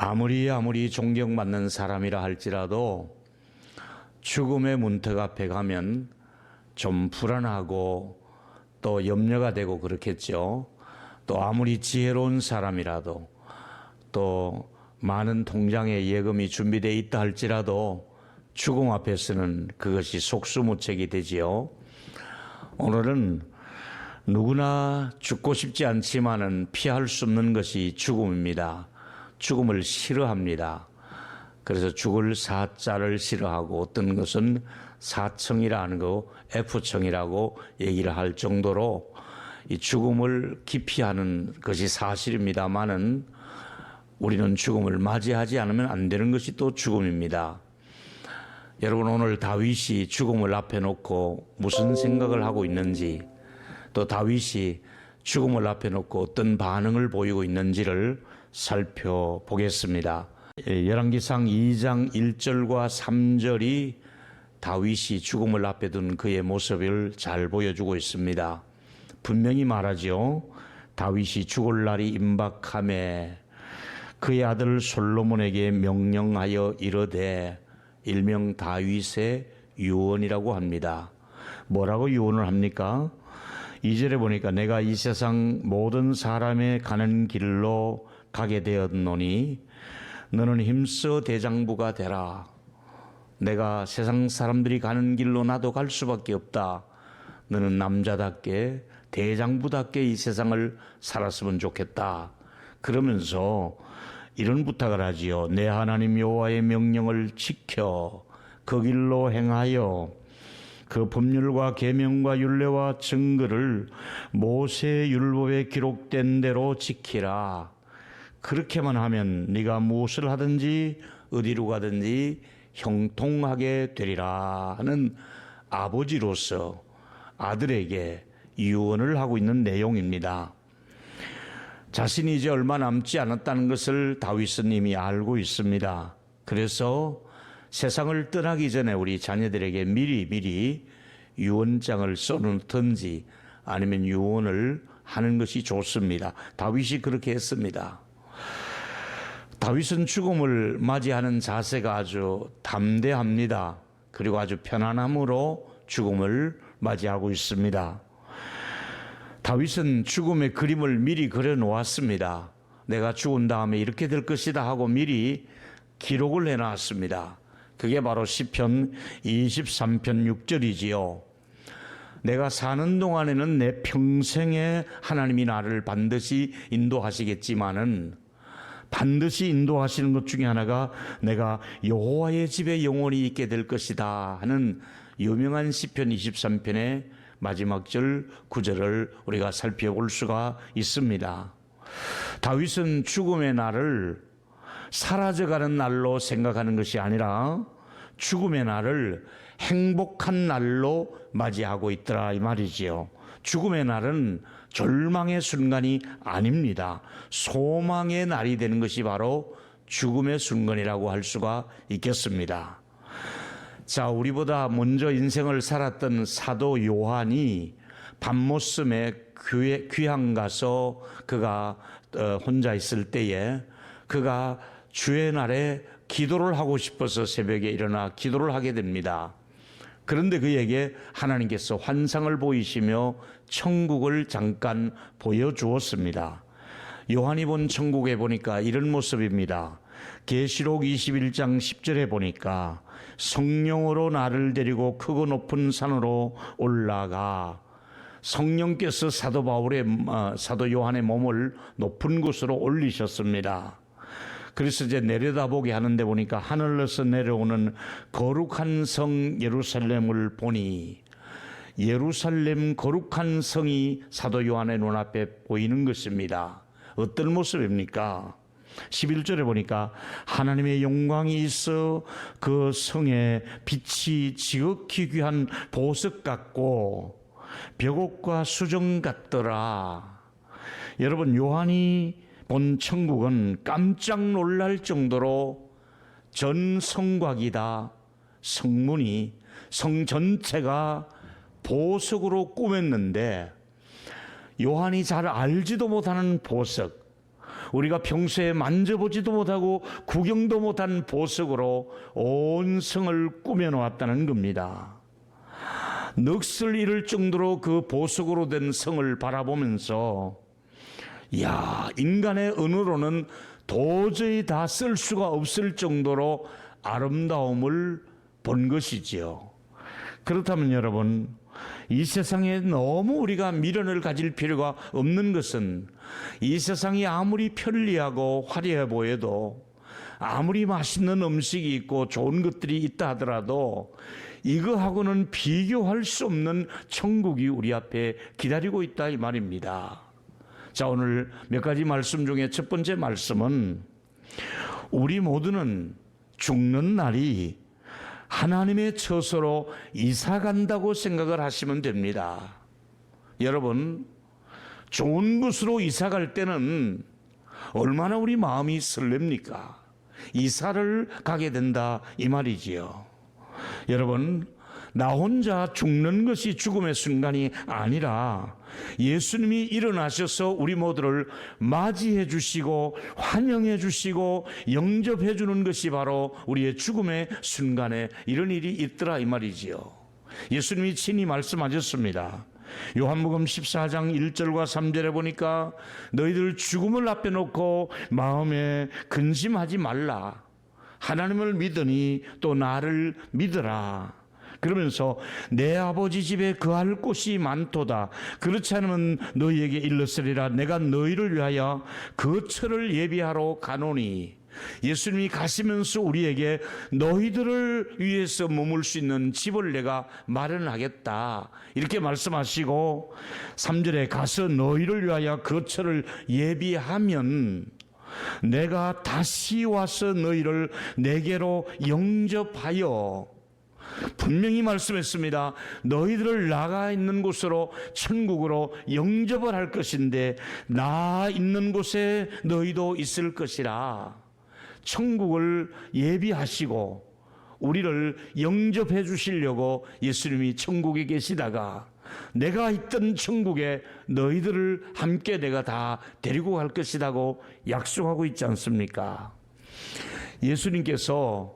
아무리 존경받는 사람이라 할지라도 죽음의 문턱 앞에 가면 좀 불안하고 또 염려가 되고 그렇겠죠. 또 아무리 지혜로운 사람이라도 또 많은 통장에 예금이 준비되어 있다 할지라도 죽음 앞에서는 그것이 속수무책이 되지요. 오늘은 누구나 죽고 싶지 않지만은 피할 수 없는 것이 죽음입니다. 죽음을 싫어합니다. 그래서 죽을 사자를 싫어하고 어떤 것은 사청이라는 거 F청이라고 얘기를 할 정도로 이 죽음을 기피하는 것이 사실입니다만은 우리는 죽음을 맞이하지 않으면 안 되는 것이 또 죽음입니다. 여러분, 오늘 다윗이 죽음을 앞에 놓고 무슨 생각을 하고 있는지, 또 다윗이 죽음을 앞에 놓고 어떤 반응을 보이고 있는지를 살펴보겠습니다. 열왕기상 2장 1절과 3절이 다윗이 죽음을 앞에 둔 그의 모습을 잘 보여주고 있습니다. 분명히 말하죠. 다윗이 죽을 날이 임박하매 그의 아들 솔로몬에게 명령하여 이르되, 일명 다윗의 유언이라고 합니다. 뭐라고 유언을 합니까? 2절에 보니까 내가 이 세상 모든 사람의 가는 길로 가게 되었노니 너는 힘써 대장부가 되라. 내가 세상 사람들이 가는 길로 나도 갈 수밖에 없다. 너는 남자답게 대장부답게 이 세상을 살았으면 좋겠다. 그러면서 이런 부탁을 하지요. 내 하나님 여호와의 명령을 지켜 그 길로 행하여 그 법률과 계명과 율례와 증거를 모세의 율법에 기록된 대로 지키라. 그렇게만 하면 네가 무엇을 하든지 어디로 가든지 형통하게 되리라 하는 아버지로서 아들에게 유언을 하고 있는 내용입니다. 자신이 이제 얼마 남지 않았다는 것을 다윗은 이미 알고 있습니다. 그래서 세상을 떠나기 전에 우리 자녀들에게 미리 유언장을 써놓든지 아니면 유언을 하는 것이 좋습니다. 다윗이 그렇게 했습니다. 다윗은 죽음을 맞이하는 자세가 아주 담대합니다. 그리고 아주 편안함으로 죽음을 맞이하고 있습니다. 다윗은 죽음의 그림을 미리 그려 놓았습니다. 내가 죽은 다음에 이렇게 될 것이다 하고 미리 기록을 해놨습니다. 그게 바로 시편 23편 6절이지요. 내가 사는 동안에는 내 평생에 하나님이 나를 반드시 인도하시겠지만은 반드시 인도하시는 것 중에 하나가 내가 여호와의 집에 영원히 있게 될 것이다 하는 유명한 시편 23편의 마지막 절 9절을 우리가 살펴볼 수가 있습니다. 다윗은 죽음의 날을 사라져가는 날로 생각하는 것이 아니라 죽음의 날을 행복한 날로 맞이하고 있더라 이 말이지요. 죽음의 날은 절망의 순간이 아닙니다. 소망의 날이 되는 것이 바로 죽음의 순간이라고 할 수가 있겠습니다. 자, 우리보다 먼저 인생을 살았던 사도 요한이 밤모섬에 귀향 가서 그가 혼자 있을 때에 그가 주의 날에 기도를 하고 싶어서 새벽에 일어나 기도를 하게 됩니다. 그런데 그에게 하나님께서 환상을 보이시며 천국을 잠깐 보여주었습니다. 요한이 본 천국에 보니까 이런 모습입니다. 계시록 21장 10절에 보니까 성령으로 나를 데리고 크고 높은 산으로 올라가 성령께서 사도 요한의 몸을 높은 곳으로 올리셨습니다. 그래서 이제 내려다보게 하는데 보니까 하늘에서 내려오는 거룩한 성 예루살렘을 보니 예루살렘 거룩한 성이 사도 요한의 눈앞에 보이는 것입니다. 어떤 모습입니까? 11절에 보니까 하나님의 영광이 있어 그 성에 빛이 지극히 귀한 보석 같고 벽옥과 수정 같더라. 여러분, 요한이 본 천국은 깜짝 놀랄 정도로 전 성곽이다. 성문이 성 전체가 보석으로 꾸몄는데 요한이 잘 알지도 못하는 보석, 우리가 평소에 만져보지도 못하고 구경도 못한 보석으로 온 성을 꾸며놓았다는 겁니다. 넋을 잃을 정도로 그 보석으로 된 성을 바라보면서 이야, 인간의 언어로는 도저히 다 쓸 수가 없을 정도로 아름다움을 본 것이지요. 그렇다면 여러분, 이 세상에 너무 우리가 미련을 가질 필요가 없는 것은 이 세상이 아무리 편리하고 화려해 보여도 아무리 맛있는 음식이 있고 좋은 것들이 있다 하더라도 이거하고는 비교할 수 없는 천국이 우리 앞에 기다리고 있다 이 말입니다. 자, 오늘 몇 가지 말씀 중에 첫 번째 말씀은 우리 모두는 죽는 날이 하나님의 처소로 이사 간다고 생각을 하시면 됩니다. 여러분, 좋은 곳으로 이사 갈 때는 얼마나 우리 마음이 설렙니까? 이사를 가게 된다 이 말이지요. 여러분, 나 혼자 죽는 것이 죽음의 순간이 아니라 예수님이 일어나셔서 우리 모두를 맞이해 주시고 환영해 주시고 영접해 주는 것이 바로 우리의 죽음의 순간에 이런 일이 있더라 이 말이지요. 예수님이 친히 말씀하셨습니다. 요한복음 14장 1절과 3절에 보니까 너희들 죽음을 앞에 놓고 마음에 근심하지 말라. 하나님을 믿으니 또 나를 믿으라. 그러면서 내 아버지 집에 거할 곳이 많도다. 그렇지 않으면 너희에게 일렀으리라. 내가 너희를 위하여 거처를 예비하러 가노니. 예수님이 가시면서 우리에게 너희들을 위해서 머물 수 있는 집을 내가 마련하겠다 이렇게 말씀하시고 3절에 가서 너희를 위하여 거처를 예비하면 내가 다시 와서 너희를 내게로 영접하여 분명히 말씀했습니다. 너희들을 나가 있는 곳으로 천국으로 영접을 할 것인데 나 있는 곳에 너희도 있을 것이라. 천국을 예비하시고 우리를 영접해 주시려고 예수님이 천국에 계시다가 내가 있던 천국에 너희들을 함께 내가 다 데리고 갈 것이라고 약속하고 있지 않습니까? 예수님께서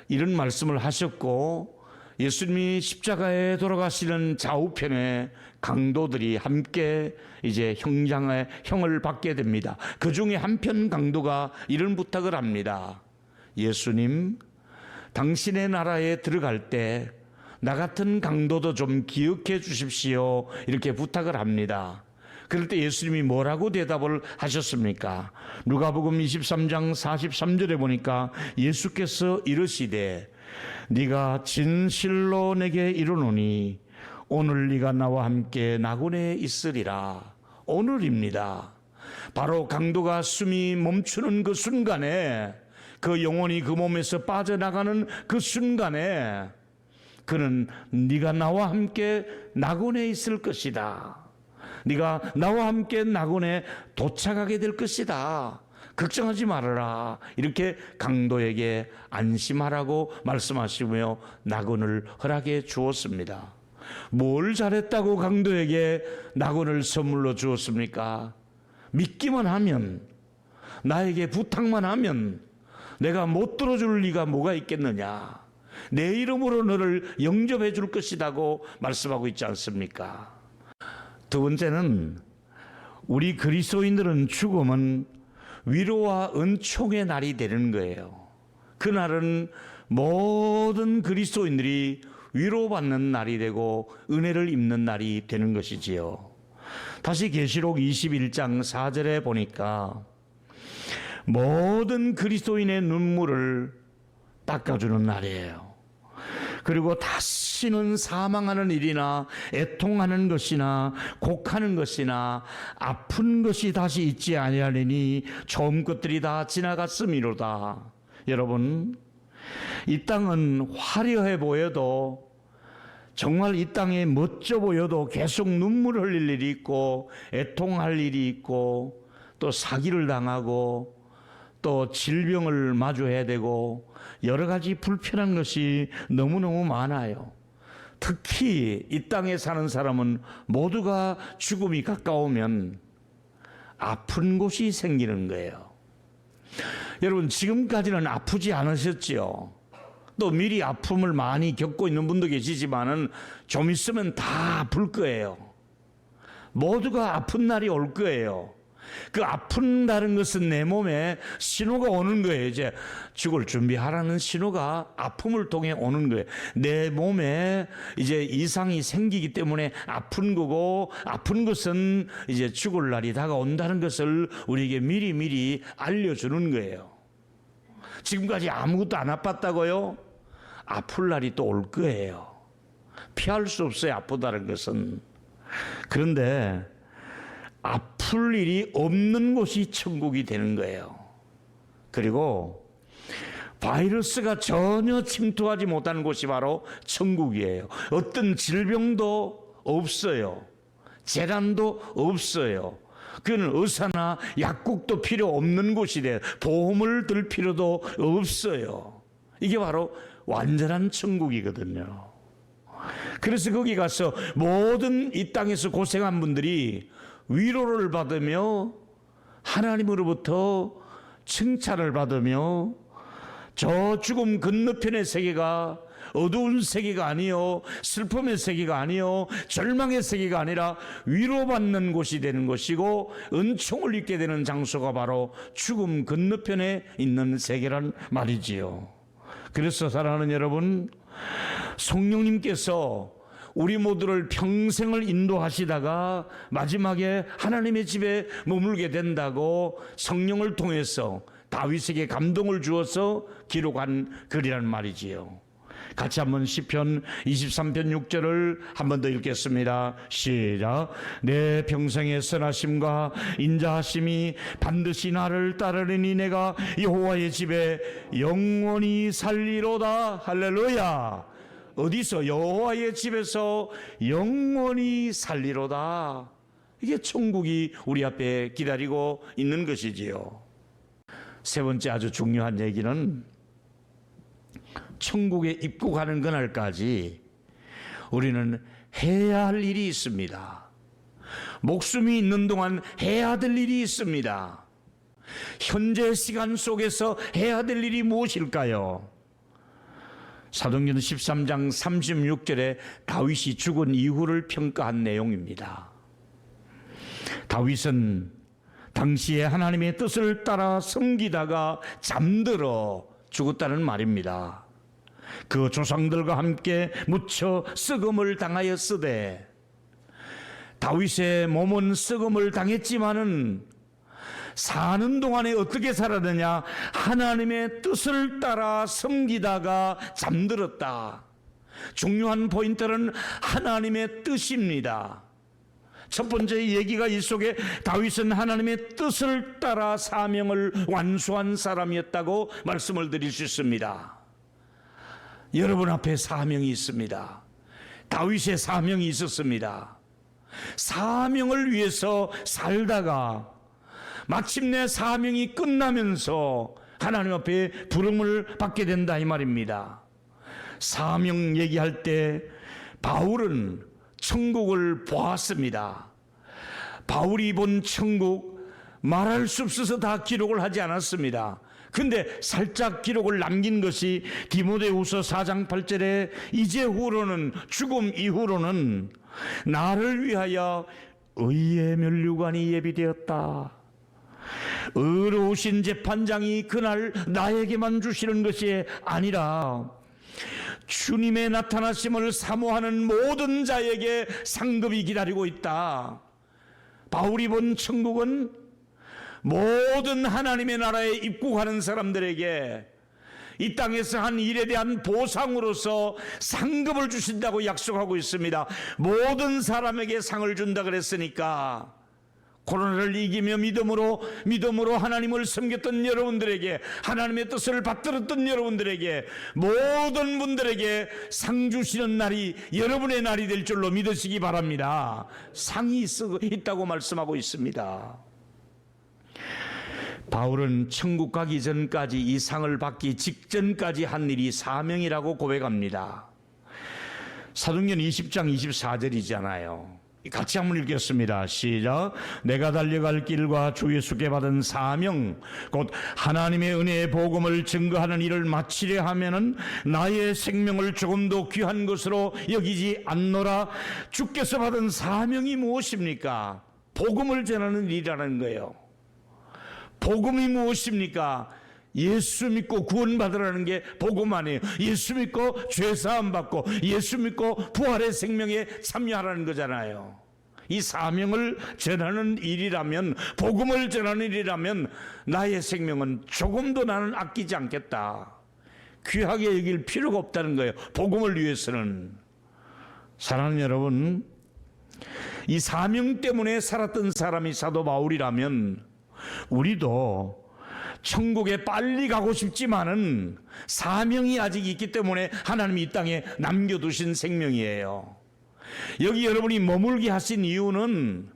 이런 말씀을 하셨고 예수님이 십자가에 돌아가시는 좌우편에 강도들이 함께 이제 형을 받게 됩니다. 그 중에 한편 강도가 이런 부탁을 합니다. 예수님, 당신의 나라에 들어갈 때 나 같은 강도도 좀 기억해 주십시오. 이렇게 부탁을 합니다. 그럴 때 예수님이 뭐라고 대답을 하셨습니까? 누가복음 23장 43절에 보니까 예수께서 이르시되 네가 진실로 내게 이르노니 오늘 네가 나와 함께 낙원에 있으리라. 오늘입니다. 바로 강도가 숨이 멈추는 그 순간에 그 영혼이 그 몸에서 빠져나가는 그 순간에 그는 네가 나와 함께 낙원에 있을 것이다. 네가 나와 함께 낙원에 도착하게 될 것이다. 걱정하지 말아라. 이렇게 강도에게 안심하라고 말씀하시며 낙원을 허락해 주었습니다. 뭘 잘했다고 강도에게 낙원을 선물로 주었습니까? 믿기만 하면, 나에게 부탁만 하면 내가 못 들어줄 리가 뭐가 있겠느냐. 내 이름으로 너를 영접해 줄 것이라고 말씀하고 있지 않습니까? 두 번째는 우리 그리스도인들은 죽음은 위로와 은총의 날이 되는 거예요. 그날은 모든 그리스도인들이 위로받는 날이 되고 은혜를 입는 날이 되는 것이지요. 다시 계시록 21장 4절에 보니까 모든 그리스도인의 눈물을 닦아주는 날이에요. 그리고 다시는 사망하는 일이나 애통하는 것이나 곡하는 것이나 아픈 것이 다시 있지 아니하리니 처음 것들이 다 지나갔음이로다. 여러분, 이 땅은 화려해 보여도 정말 이 땅에 멋져 보여도 계속 눈물 흘릴 일이 있고 애통할 일이 있고 또 사기를 당하고 또 질병을 마주해야 되고 여러 가지 불편한 것이 너무너무 많아요. 특히 이 땅에 사는 사람은 모두가 죽음이 가까우면 아픈 곳이 생기는 거예요. 여러분, 지금까지는 아프지 않으셨지요? 또 미리 아픔을 많이 겪고 있는 분도 계시지만은 좀 있으면 다 아플 거예요. 모두가 아픈 날이 올 거예요. 그 아픈다는 것은 내 몸에 신호가 오는 거예요. 이제 죽을 준비하라는 신호가 아픔을 통해 오는 거예요. 내 몸에 이제 이상이 생기기 때문에 아픈 거고, 아픈 것은 이제 죽을 날이 다가온다는 것을 우리에게 미리 알려주는 거예요. 지금까지 아무것도 안 아팠다고요? 아플 날이 또 올 거예요. 피할 수 없어요, 아프다는 것은. 그런데 아플 일이 없는 곳이 천국이 되는 거예요. 그리고 바이러스가 전혀 침투하지 못하는 곳이 바로 천국이에요. 어떤 질병도 없어요. 재난도 없어요. 그건 의사나 약국도 필요 없는 곳이 돼요. 보험을 들 필요도 없어요. 이게 바로 완전한 천국이거든요. 그래서 거기 가서 모든 이 땅에서 고생한 분들이 위로를 받으며 하나님으로부터 칭찬을 받으며 저 죽음 건너편의 세계가 어두운 세계가 아니요, 슬픔의 세계가 아니요, 절망의 세계가 아니라 위로받는 곳이 되는 것이고 은총을 입게 되는 장소가 바로 죽음 건너편에 있는 세계란 말이지요. 그래서 사랑하는 여러분, 성령님께서 우리 모두를 평생을 인도하시다가 마지막에 하나님의 집에 머물게 된다고 성령을 통해서 다윗에게 감동을 주어서 기록한 글이란 말이지요. 같이 한번 시편 23편 6절을 한 번 더 읽겠습니다. 시작. 내 평생의 선하심과 인자하심이 반드시 나를 따르리니 내가 여호와의 집에 영원히 살리로다. 할렐루야. 어디서? 여호와의 집에서 영원히 살리로다. 이게 천국이 우리 앞에 기다리고 있는 것이지요. 세 번째 아주 중요한 얘기는 천국에 입국하는 그날까지 우리는 해야 할 일이 있습니다. 목숨이 있는 동안 해야 될 일이 있습니다. 현재 시간 속에서 해야 될 일이 무엇일까요? 사도행전 13장 36절에 다윗이 죽은 이후를 평가한 내용입니다. 다윗은 당시에 하나님의 뜻을 따라 섬기다가 잠들어 죽었다는 말입니다. 그 조상들과 함께 묻혀 썩음을 당하였으되, 다윗의 몸은 썩음을 당했지만은 사는 동안에 어떻게 살았느냐? 하나님의 뜻을 따라 섬기다가 잠들었다. 중요한 포인트는 하나님의 뜻입니다. 첫 번째 얘기가 이 속에 다윗은 하나님의 뜻을 따라 사명을 완수한 사람이었다고 말씀을 드릴 수 있습니다. 여러분 앞에 사명이 있습니다. 다윗의 사명이 있었습니다. 사명을 위해서 살다가 마침내 사명이 끝나면서 하나님 앞에 부름을 받게 된다, 이 말입니다. 사명 얘기할 때 바울은 천국을 보았습니다. 바울이 본 천국 말할 수 없어서 다 기록을 하지 않았습니다. 근데 살짝 기록을 남긴 것이 디모데후서 4장 8절에 이제후로는, 죽음 이후로는 나를 위하여 의의 면류관이 예비되었다. 의로우신 재판장이 그날 나에게만 주시는 것이 아니라 주님의 나타나심을 사모하는 모든 자에게 상급이 기다리고 있다. 바울이 본 천국은 모든 하나님의 나라에 입국하는 사람들에게 이 땅에서 한 일에 대한 보상으로서 상급을 주신다고 약속하고 있습니다. 모든 사람에게 상을 준다 그랬으니까 코로나를 이기며 믿음으로 하나님을 섬겼던 여러분들에게, 하나님의 뜻을 받들었던 여러분들에게, 모든 분들에게 상 주시는 날이 여러분의 날이 될 줄로 믿으시기 바랍니다. 상이 있다고 말씀하고 있습니다. 바울은 천국 가기 전까지, 이 상을 받기 직전까지 한 일이 사명이라고 고백합니다. 사도행전 20장 24절이잖아요. 같이 한번 읽겠습니다. 시작. 내가 달려갈 길과 주 예수께 받은 사명 곧 하나님의 은혜의 복음을 증거하는 일을 마치려 하면은 나의 생명을 조금도 귀한 것으로 여기지 않노라. 주께서 받은 사명이 무엇입니까? 복음을 전하는 일이라는 거예요. 복음이 무엇입니까? 예수 믿고 구원받으라는 게 복음 아니에요. 예수 믿고 죄사함 받고 예수 믿고 부활의 생명에 참여하라는 거잖아요. 이 사명을 전하는 일이라면, 복음을 전하는 일이라면 나의 생명은 조금도 나는 아끼지 않겠다. 귀하게 여길 필요가 없다는 거예요. 복음을 위해서는. 사랑하는 여러분, 이 사명 때문에 살았던 사람이 사도 바울이라면 우리도 천국에 빨리 가고 싶지만은 사명이 아직 있기 때문에 하나님이 이 땅에 남겨두신 생명이에요. 여기 여러분이 머물게 하신 이유는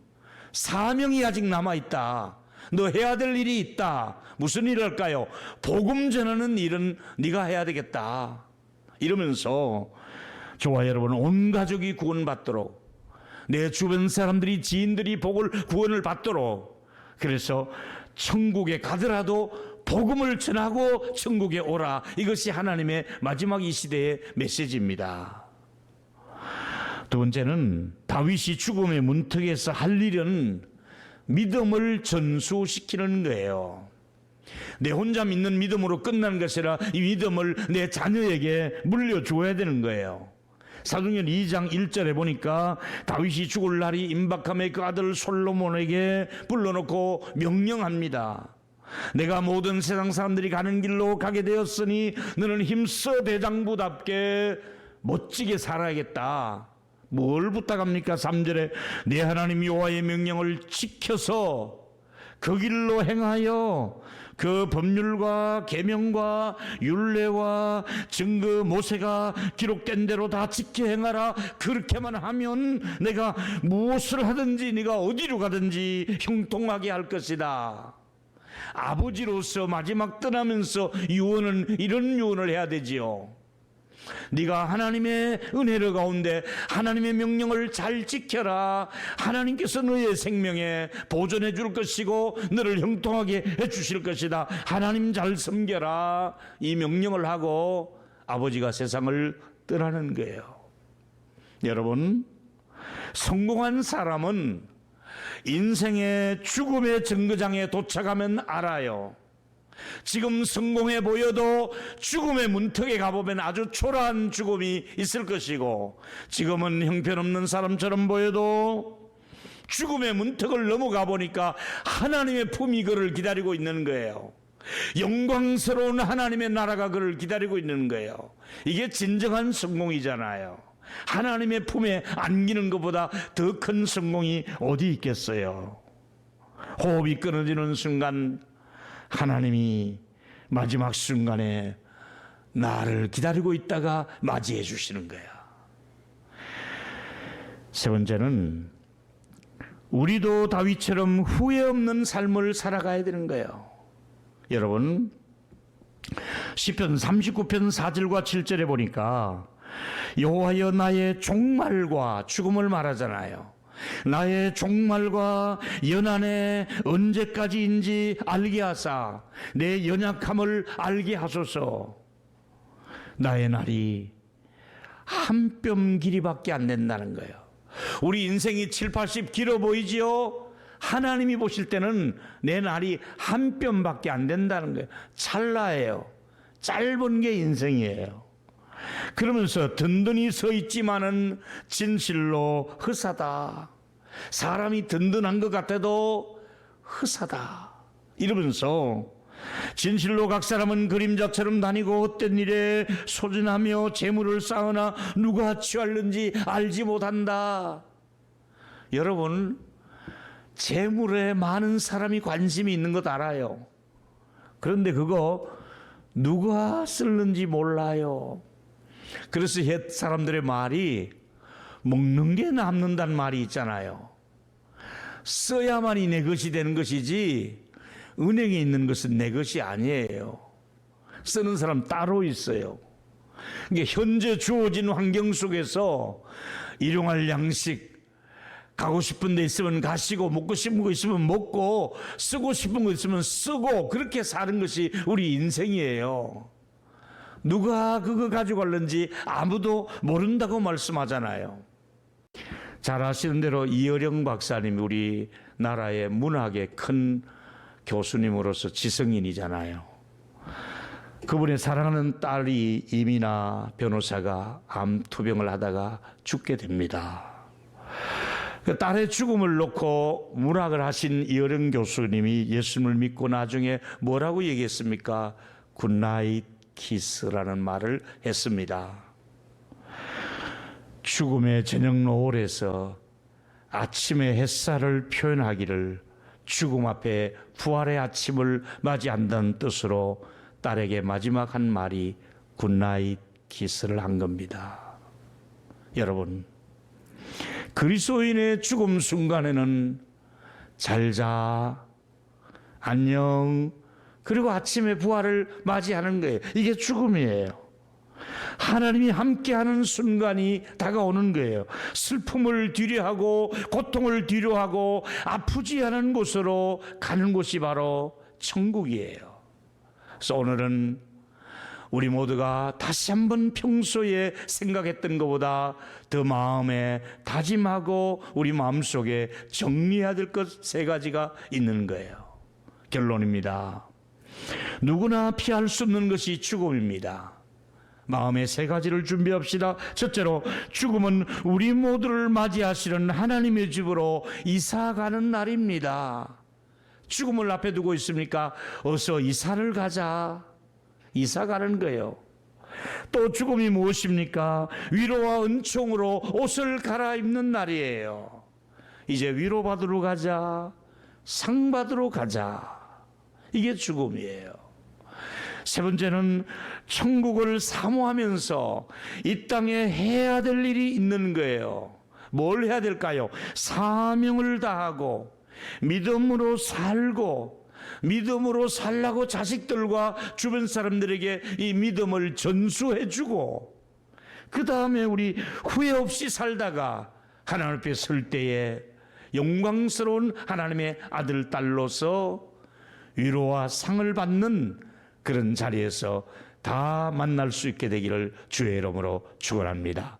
사명이 아직 남아있다. 너 해야 될 일이 있다. 무슨 일일까요? 복음 전하는 일은 네가 해야 되겠다. 이러면서 저와 여러분 온 가족이 구원받도록, 내 주변 사람들이, 지인들이 구원을 받도록, 그래서 천국에 가더라도 복음을 전하고 천국에 오라. 이것이 하나님의 마지막 이 시대의 메시지입니다. 두 번째는 다윗이 죽음의 문턱에서 할 일은 믿음을 전수시키는 거예요. 내 혼자 믿는 믿음으로 끝나는 것이 아니라 이 믿음을 내 자녀에게 물려줘야 되는 거예요. 사도행전 2장 1절에 보니까 다윗이 죽을 날이 임박함에 그 아들 솔로몬에게 불러놓고 명령합니다. 내가 모든 세상 사람들이 가는 길로 가게 되었으니 너는 힘써 대장부답게 멋지게 살아야겠다. 뭘 부탁합니까? 3절에 내 하나님 여호와의 명령을 지켜서 그 길로 행하여 그 법률과 계명과 율례와 증거 모세가 기록된 대로 다 지켜 행하라. 그렇게만 하면 내가 무엇을 하든지 네가 어디로 가든지 형통하게 할 것이다. 아버지로서 마지막 떠나면서 유언은 이런 유언을 해야 되지요. 네가 하나님의 은혜를 가운데 하나님의 명령을 잘 지켜라. 하나님께서 너의 생명에 보존해 줄 것이고 너를 형통하게 해 주실 것이다. 하나님 잘 섬겨라. 이 명령을 하고 아버지가 세상을 떠나는 거예요. 여러분, 성공한 사람은 인생의 죽음의 정거장에 도착하면 알아요. 지금 성공해 보여도 죽음의 문턱에 가보면 아주 초라한 죽음이 있을 것이고, 지금은 형편없는 사람처럼 보여도 죽음의 문턱을 넘어가 보니까 하나님의 품이 그를 기다리고 있는 거예요. 영광스러운 하나님의 나라가 그를 기다리고 있는 거예요. 이게 진정한 성공이잖아요. 하나님의 품에 안기는 것보다 더 큰 성공이 어디 있겠어요. 호흡이 끊어지는 순간 하나님이 마지막 순간에 나를 기다리고 있다가 맞이해 주시는 거야. 세 번째는 우리도 다윗처럼 후회 없는 삶을 살아가야 되는 거예요. 여러분, 시편 39편 4절과 7절에 보니까 여호와여 나의 종말과 죽음을 말하잖아요. 나의 종말과 연한에 언제까지인지 알게 하사 내 연약함을 알게 하소서. 나의 날이 한 뼘 길이밖에 안 된다는 거예요. 우리 인생이 7, 80 길어 보이지요? 하나님이 보실 때는 내 날이 한 뼘밖에 안 된다는 거예요. 찰나예요. 짧은 게 인생이에요. 그러면서 든든히 서 있지만은 진실로 허사다. 사람이 든든한 것 같아도 허사다. 이러면서 진실로 각 사람은 그림자처럼 다니고 헛된 일에 소진하며 재물을 쌓으나 누가 취할는지 알지 못한다. 여러분, 재물에 많은 사람이 관심이 있는 것 알아요. 그런데 그거 누가 쓸는지 몰라요. 그래서 옛 사람들의 말이 먹는 게 남는다는 말이 있잖아요. 써야만이 내 것이 되는 것이지 은행에 있는 것은 내 것이 아니에요. 쓰는 사람 따로 있어요. 그러니까 현재 주어진 환경 속에서 일용할 양식 가고 싶은 데 있으면 가시고, 먹고 싶은 거 있으면 먹고, 쓰고 싶은 거 있으면 쓰고, 그렇게 사는 것이 우리 인생이에요. 누가 그거 가지고 갈는지 아무도 모른다고 말씀하잖아요. 잘 아시는 대로 이어령 박사님이 우리 나라의 문학의 큰 교수님으로서 지성인이잖아요. 그분의 사랑하는 딸이 이민아 변호사가 암 투병을 하다가 죽게 됩니다. 그 딸의 죽음을 놓고 문학을 하신 이어령 교수님이 예수님을 믿고 나중에 뭐라고 얘기했습니까? 굿나잇 키스라는 말을 했습니다. 죽음의 저녁 노을에서 아침의 햇살을 표현하기를 죽음 앞에 부활의 아침을 맞이한다는 뜻으로 딸에게 마지막 한 말이 굿나잇 키스를 한 겁니다. 여러분, 그리스도인의 죽음 순간에는 잘 자, 안녕, 그리고 아침에 부활을 맞이하는 거예요. 이게 죽음이에요. 하나님이 함께하는 순간이 다가오는 거예요. 슬픔을 뒤로하고 고통을 뒤로하고 아프지 않은 곳으로 가는 곳이 바로 천국이에요. 그래서 오늘은 우리 모두가 다시 한번 평소에 생각했던 것보다 더 마음에 다짐하고 우리 마음속에 정리해야 될 것 세 가지가 있는 거예요. 결론입니다. 누구나 피할 수 없는 것이 죽음입니다. 마음의 세 가지를 준비합시다. 첫째로, 죽음은 우리 모두를 맞이하시는 하나님의 집으로 이사가는 날입니다. 죽음을 앞에 두고 있습니까? 어서 이사를 가자. 이사 가는 거예요. 또 죽음이 무엇입니까? 위로와 은총으로 옷을 갈아입는 날이에요. 이제 위로받으러 가자. 상 받으러 가자. 이게 죽음이에요. 세 번째는 천국을 사모하면서 이 땅에 해야 될 일이 있는 거예요. 뭘 해야 될까요? 사명을 다하고 믿음으로 살고, 믿음으로 살라고 자식들과 주변 사람들에게 이 믿음을 전수해주고, 그 다음에 우리 후회 없이 살다가 하나님 앞에 설 때에 영광스러운 하나님의 아들, 딸로서 위로와 상을 받는 그런 자리에서 다 만날 수 있게 되기를 주의 이름으로 축원합니다.